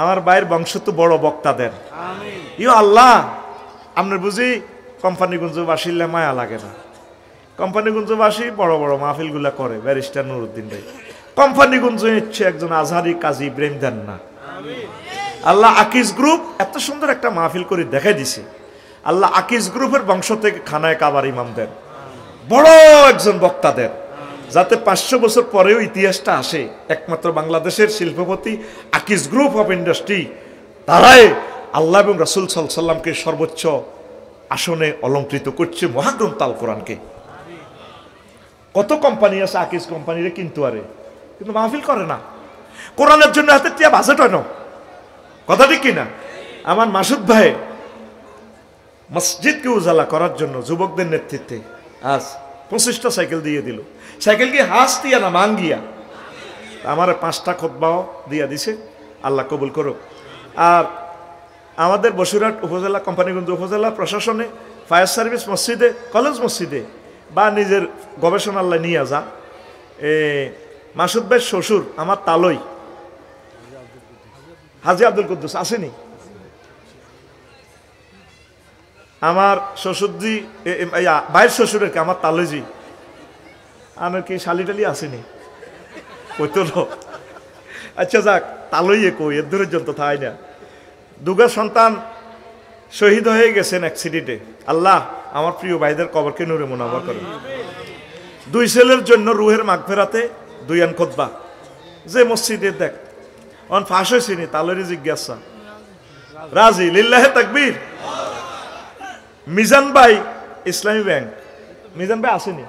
আমার ভাইয়ের বংশ তো বড় বক্তা দেন। ইও আল্লাহ, আপনার বুঝি কোম্পানিগঞ্জবাসীর মায়া লাগে না? কোম্পানিগঞ্জবাসী বড় বড় মাহফিলগুলা করে, ব্যারিস্টার নুরুদ্দিন ভাই কোম্পানিগঞ্জ ইচ্ছে একজন আজহারি কাজী ইব্রাহিম দেন না। আল্লাহ আকিজ গ্রুপ এত সুন্দর একটা মাহফিল করে দেখাই দিছে। আল্লাহ আকিজ গ্রুপের বংশ থেকে খানায় কাবার ইমাম দেন, বড় একজন বক্তা দেন, যাতে 500 বছর পরেও ইতিহাসটা আসে একমাত্র বাংলাদেশের শিল্পপতি আকিজ গ্রুপ অফ ইন্ডাস্ট্রি, তারাই আল্লাহ এবং রাসূল সাল্লাল্লাহু আলাইহি সাল্লামকে সর্বোচ্চ আসনে অলঙ্কৃত করছে মহাগ্রন্থ আল কোরআনকে। কত কোম্পানি আছে আকিজ কোম্পানিরে কিন্তু আরে, কিন্তু মাহফিল করে না। কোরআনের জন্য হাতে টিয়া বাজেট হয় না, কথা ঠিক কিনা? আমার মাসুদ ভাই মসজিদকে উজালা করার জন্য যুবকদের নেতৃত্বে আজ 25টা সাইকেল দিয়ে দিল। সাইকেল কি হাস দিয়া না মাঙ্গিয়া? আমার 5টা খুতবাও দিয়া দিছে, আল্লাহ কবুল করুক। আর আমাদের বসিরহাট উপজেলা, কোম্পানিগঞ্জ উপজেলা প্রশাসনে ফায়ার সার্ভিস মসজিদে, কলেজ মসজিদে বা নিজের গবেষণালয় নিয়ে যা, মাসুদ ভাইয়ের শ্বশুর আমার তালই হাজি আব্দুল কুদ্দুস আসেনি, আমার শ্বশুরজি ভাইয়ের শ্বশুরের কি আমার তালইজি, আমার কি শালি টালি আসেনি কইতো। আচ্ছা যাক, তালইয়ে কই এর দূরের জন্য থাই না। দুগা সন্তান শহীদ হয়ে গেছেন অ্যাক্সিডেন্টে। আল্লাহ আমার প্রিয় ভাইদের কবরকে নূরে মুনাওয়ার করেন। 2 ছেলের জন্য রুহের মাগফিরাতে 2 আন খুতবা, যে মসজিদে দেখ অন ফাঁস হয়েছিনি, তালরি জিজ্ঞাসা রাজি, লিল্লাহে তাকবীর। মিজান ভাই ইসলামী ব্যাংক, মিজান ভাই আসেনি,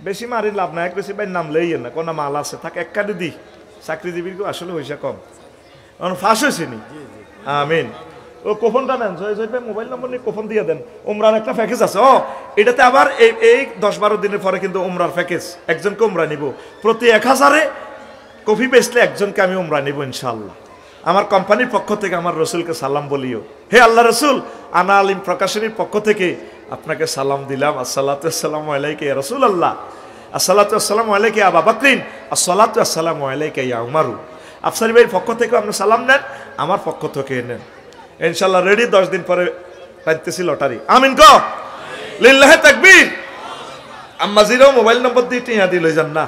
বেশি মারি লাভ না, এক বেশি ভাই নাম লইয়েন না, কোন মাল আছে থাক এক কাটি দি, চাকরিজীবীর আসলে পয়সা কম, ফাঁস হয়েছিনি। আমিন। ও কোফনটা নেন, মোবাইল নম্বর নিয়ে কোফন দিয়ে দেন। উমরার একটা প্যাকেজ আছে, এটাতে আবার এই 10-12 দিনের পরে কিন্তু উমরার প্যাকেজ, একজনকে উমরা নিব, প্রতি 1000-এ কফি বেচলে একজনকে আমি উমরা নিব ইনশাআল্লাহ। আমার কোম্পানির পক্ষ থেকে আমার রসুলকে সালাম বলিও। হে আল্লাহ রসুল, আনা আলিম প্রকাশনীর পক্ষ থেকে আপনাকে সালাম দিলাম। আসসালাতু আসসালামু আলাইকা ইয়া রাসূলুল্লাহ, আসসালাতু আসসালামু আলাইকা ইয়া আবু বকরিন, আসসালাতু আসসালামু আলাইকা ইয়া উমারু। আফসারি ভাইয়ের পক্ষ থেকে আপনি সালাম নেন, আমার পক্ষ থেকে নেন ইনশাআল্লাহ। রেডি, 10 দিন পরে পাইতেছি লটারি। আমিন ক লিল্লাহে তাকবীর। আম্মা জিরো মোবাইল নম্বর দিয়ে টিয়া দি লই যান না,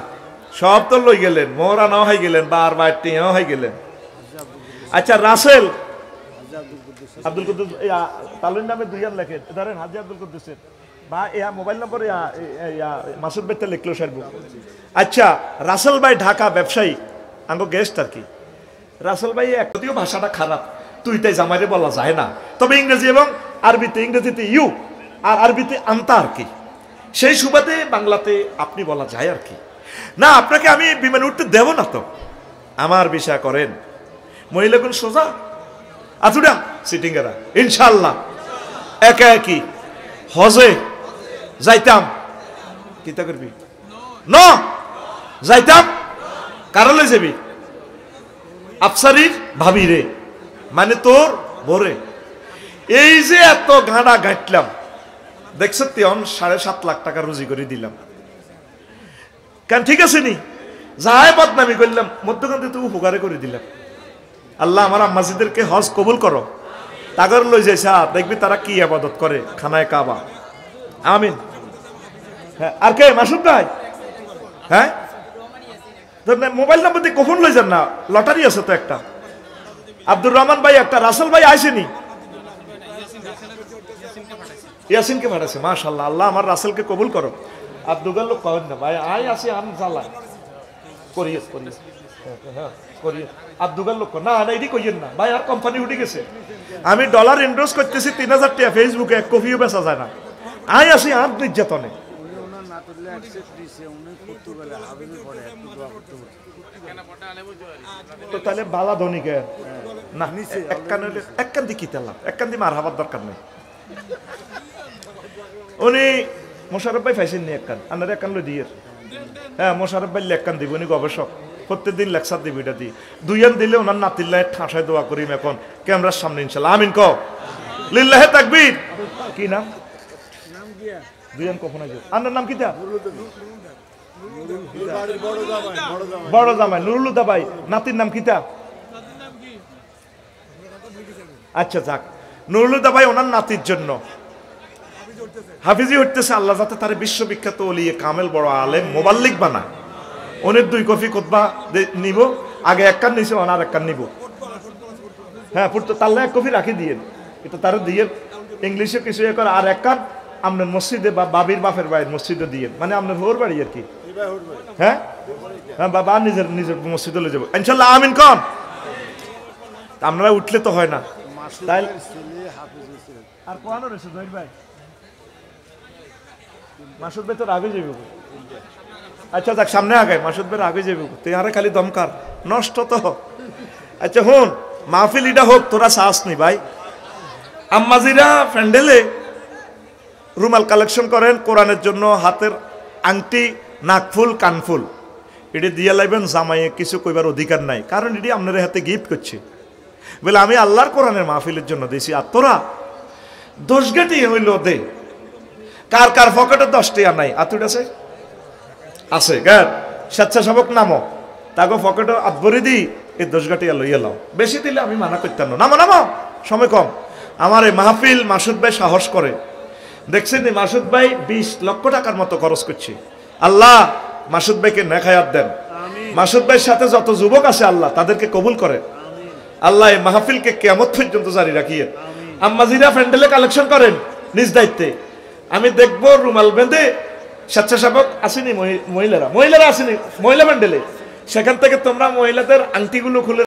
সব তো লই গেলেন, মোহরা নাও হয়ে গেলেন, বারবার টিয়াও হয়ে গেলেন। আচ্ছা রাসেল আব্দুল কুদ্দুস তালুর নামে 2 আন লেখেন, ধরেন হাজি আব্দুল কুদ্দুসের বা মোবাইল নম্বর মাসুদ ভাইতে লিখলো সারবো। আচ্ছা রাসেল ভাই ঢাকা ব্যবসায়ী, আঙ্গো গেস্ট আর কি। রাসেল ভাই যদিও ভাষাটা খারাপ, তুই তাই জামাইরে বলা যায় না, তবে ইংরেজি এবং আরবিতে, ইংরেজিতে ইউ আর আরবিতে আন্তা আর কি, সেই সুবাদে বাংলাতে আপনি বলা যায় আর কি। না আপনাকে আমি বিমানে উঠতে দেব না তো, আমার বিষয় করেন। মহিলাগুন সোজা আতুডা সিটিং এরা ইনশাআল্লাহ একা একই হজে যাইতাম। কিতা করবি ন যাইতাম, কারলে যাবি আফসারির ভাবি রে, মানে তোর ভোরে। এই যে এত গাঁড়া গাঁটলাম, দেখছ তেমন 7.5 লাখ টাকা রুজি করে দিলাম, কেন ঠিক আছে নি? যাই বদনামি করলাম, মধ্যখান তো উপকারে করে দিলাম। আল্লাহ আমার আম্মাজিদেরকে হজ কবুল করো, তাগর লই যাইছা, দেখবি তারা কি ইবাদত করে খানায় কাবা। আমিন। হ্যাঁ আর কে মাসুদ ভাই? হ্যাঁ মোবাইল নাম্বার দিয়ে কখন লই যান না, লটারি আছে তো একটা। আব্দুর রহমান ভাই একটা, রাসেল ভাই আইসেনি, ইয়াসিনকে পাঠাইছে, মাশাআল্লাহ। আল্লাহ আমার রাসেলকে কবুল করো। আব্দুগাল লোক করেন না ভাই, আই আসি আম জ্বালা করিয়েস করিয়েস হ্যাঁ করিয়েস। আব্দুগাল লোক না না এটি কইয়েন না ভাই, আর কোম্পানি উঠে গেছে। আমি ডলার ইনভেস্ট করতেছি 3000 টাকা, ফেসবুকে 1 কপিও বেচা যায় না। আই আসি আর নির্যাতনে তো তাহলে বালা ধনীকে না এক কান দিয়ে কি তেলাম, এক কান দিয়ে মার হাবার দরকার নেই। উনি মোশারফ ভাই ফাইসেন নি এক কান, আপনার এক কান লো দিয়ে। হ্যাঁ মোশারফ ভাই এক কান দিব, উনি গবেষক। প্রত্যেকদিন লেকচার দিবি এটা দিই দুইয়ান দিলে ওনার নাতিল্লাহ ঠাঁসায় দোয়া করিম এখন ক্যামেরার সামনে ইনশাল্লাহ আমিন কও লিল্লাহে তাকবীর কি নাম দুইয়ান কখন আইছো আপনার নাম কিটা বড় জামাই নুরুল হুদা ভাই নাতির নাম কিটা আচ্ছা যাক নুরুল হুদা ভাই ওনার নাতির জন্য হাফিজি হইতেছে আল্লাহ যাতে তার বিশ্ববিখ্যাত ওলিয়ে কামেল বড় আলেম মোবাল্লিক বানা ওনের 2 কপি খুতবা নিব আগে এক কান নিছে ওনার এক কান নিব হ্যাঁ পুরো তাল্লা 1 কপি রাখি দিয়েন এটা তার দিয়ে ইংলিশে কিছু করে আর এক কান আপনার মসজিদে বা বাবির বাপের বাড়ির মসজিদে দিয়ে মানে আপনার হোর বাড়ি আর কি হ্যাঁ হ্যাঁ বাবা নিজের নিজের মসজিদে লয়ে যাব ইনশাআল্লাহ আমিন কোন আপনারা উঠলে তো হয় না তাই আর কোন রয়েছে জহির ভাই মাসুদ ভাই তো আগে যাবে আচ্ছা যাক সামনে আগে মাসুদ ভাই আগে যাবে তুই আরে খালি দমকার নষ্ট তো আচ্ছা হুন মাহফিল এটা হোক তোরা সাহস নি ভাই আম্মাজিরা প্যান্ডেলে রুমাল কালেকশন করেন কোরআনের জন্য হাতের আংটি নাকফুল কানফুল এটি দিয়ে লাইবেন জামাইয়ে কিছু কইবার অধিকার নাই কারণ এটি আপনার হাতে গিফট করছে বলে আমি আল্লাহর কোরআনের মাহফিলের জন্য দিয়েছি আর তোরা 10 গাটি হইল দে কার কার পকেটে 10 টাকা নাই আতুট আছে আছে গার স্বেচ্ছাসেবক নামো তাকে পকেটে আতবরি দি এই 10 গাটি লইয়া লাও বেশি দিলে আমি মানা করতাম না নামো নামো সময় কম আমার এই মাহফিল মাসুদ ভাই সাহস করে দেখছেন মাসুদ ভাই 20 লক্ষ টাকার মতো খরচ করছে আল্লাহ মাসুদ ভাইকে নেখায়াত দেন মাসুদ ভাইয়ের সাথে যত যুবক আছে আল্লাহ তাদেরকে কবুল করে আল্লাহ এই মাহফিলকে কিয়ামত পর্যন্ত জারি রাখিয়ে আম্মাজিরা প্যান্ডেলে কালেকশন করেন নিজ দায়িত্বে আমি দেখবো রুমাল বেঁধে স্বেচ্ছাসেবক আসেনি মহিলারা আসেনি মহিলা প্যান্ডেলে সেখান থেকে তোমরা মহিলাদের আংটিগুলো খুলে